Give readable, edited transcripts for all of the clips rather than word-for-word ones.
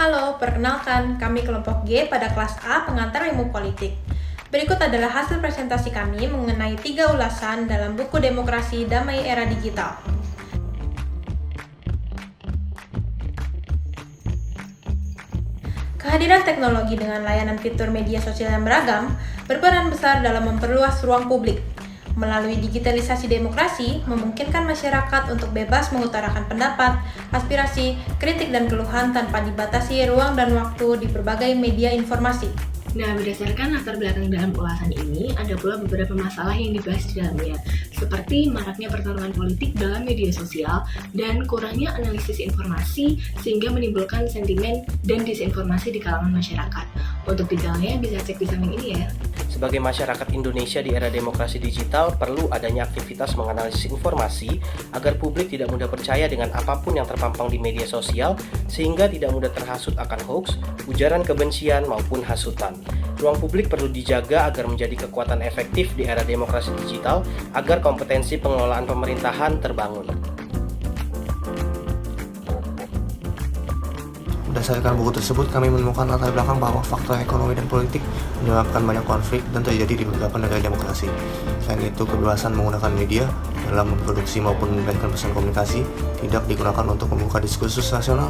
Halo, perkenalkan, kami kelompok G pada kelas A pengantar ilmu politik. Berikut adalah hasil presentasi kami mengenai 3 ulasan dalam buku Demokrasi Damai Era Digital. Kehadiran teknologi dengan layanan fitur media sosial yang beragam berperan besar dalam memperluas ruang publik. Melalui digitalisasi demokrasi, memungkinkan masyarakat untuk bebas mengutarakan pendapat, aspirasi, kritik, dan keluhan tanpa dibatasi ruang dan waktu di berbagai media informasi. Nah, berdasarkan latar belakang dalam ulasan ini, ada pula beberapa masalah yang dibahas di dalamnya, seperti maraknya pertarungan politik dalam media sosial dan kurangnya analisis informasi sehingga menimbulkan sentimen dan disinformasi di kalangan masyarakat. Untuk detailnya bisa cek di samping ini ya. Sebagai masyarakat Indonesia di era demokrasi digital, perlu adanya aktivitas menganalisis informasi agar publik tidak mudah percaya dengan apapun yang terpampang di media sosial, sehingga tidak mudah terhasut akan hoax, ujaran kebencian, maupun hasutan. Ruang publik perlu dijaga agar menjadi kekuatan efektif di era demokrasi digital, agar kompetensi pengelolaan pemerintahan terbangun. Berdasarkan buku tersebut, kami menemukan latar belakang bahwa faktor ekonomi dan politik menyebabkan banyak konflik dan terjadi di beberapa negara demokrasi. Selain itu, kebebasan menggunakan media dalam memproduksi maupun menyampaikan pesan komunikasi tidak digunakan untuk membuka diskursus nasional,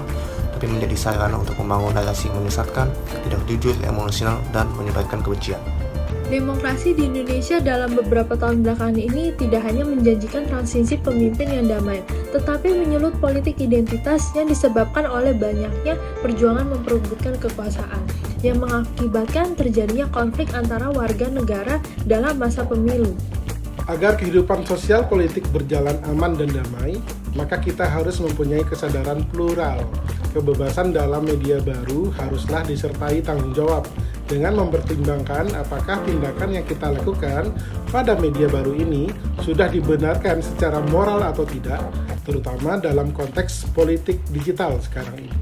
tapi menjadi sarana untuk membangun narasi yang menyesatkan, tidak jujur, emosional, dan menyebarkan kebencian. Demokrasi di Indonesia dalam beberapa tahun belakangan ini tidak hanya menjanjikan transisi pemimpin yang damai, tetapi menyulut politik identitas yang disebabkan oleh banyaknya perjuangan memperebutkan kekuasaan, yang mengakibatkan terjadinya konflik antara warga negara dalam masa pemilu. Agar kehidupan sosial politik berjalan aman dan damai, maka kita harus mempunyai kesadaran plural. Kebebasan dalam media baru haruslah disertai tanggung jawab dengan mempertimbangkan apakah tindakan yang kita lakukan pada media baru ini sudah dibenarkan secara moral atau tidak, terutama dalam konteks politik digital sekarang ini.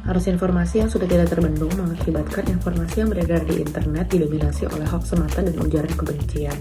Arus informasi yang sudah tidak terbendung mengakibatkan informasi yang beredar di internet didominasi oleh hoax semata dan ujaran kebencian.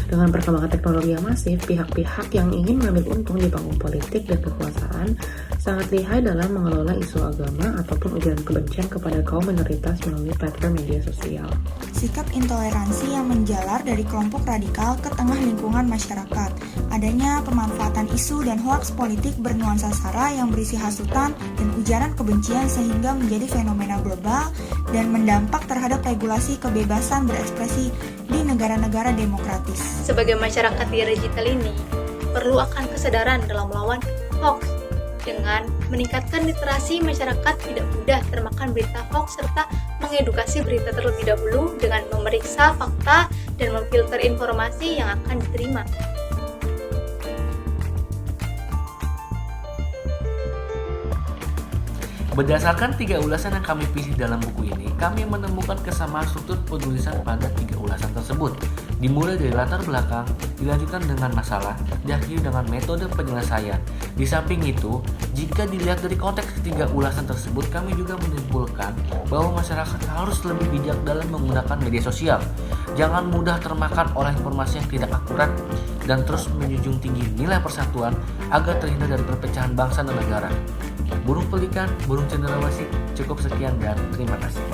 Dengan perkembangan teknologi yang masif, pihak-pihak yang ingin mengambil untung di panggung politik dan kekuasaan sangat lihai dalam mengelola isu agama ataupun ujaran kebencian kepada kaum minoritas melalui platform media sosial. Sikap intoleransi yang menjalar dari kelompok radikal ke tengah lingkungan masyarakat. Adanya pemanfaatan isu dan hoaks politik bernuansa sara yang berisi hasutan dan ujaran kebencian sehingga menjadi fenomena global dan mendampak terhadap regulasi kebebasan berekspresi di negara-negara demokratis. Sebagai masyarakat di era digital ini, perlu akan kesadaran dalam melawan hoax dengan meningkatkan literasi masyarakat tidak mudah termakan berita hoax serta mengedukasi berita terlebih dahulu dengan memeriksa fakta dan memfilter informasi yang akan diterima. Berdasarkan 3 ulasan yang kami pilih dalam buku ini, kami menemukan kesamaan struktur penulisan pada 3 ulasan tersebut. Dimulai dari latar belakang, dilanjutkan dengan masalah, diakhiri dengan metode penyelesaian. Di samping itu, jika dilihat dari konteks 3 ulasan tersebut, kami juga menyimpulkan bahwa masyarakat harus lebih bijak dalam menggunakan media sosial. Jangan mudah termakan oleh informasi yang tidak akurat dan terus menjunjung tinggi nilai persatuan agar terhindar dari perpecahan bangsa dan negara. Burung pelikan, burung cenderawasih, cukup sekian dan terima kasih.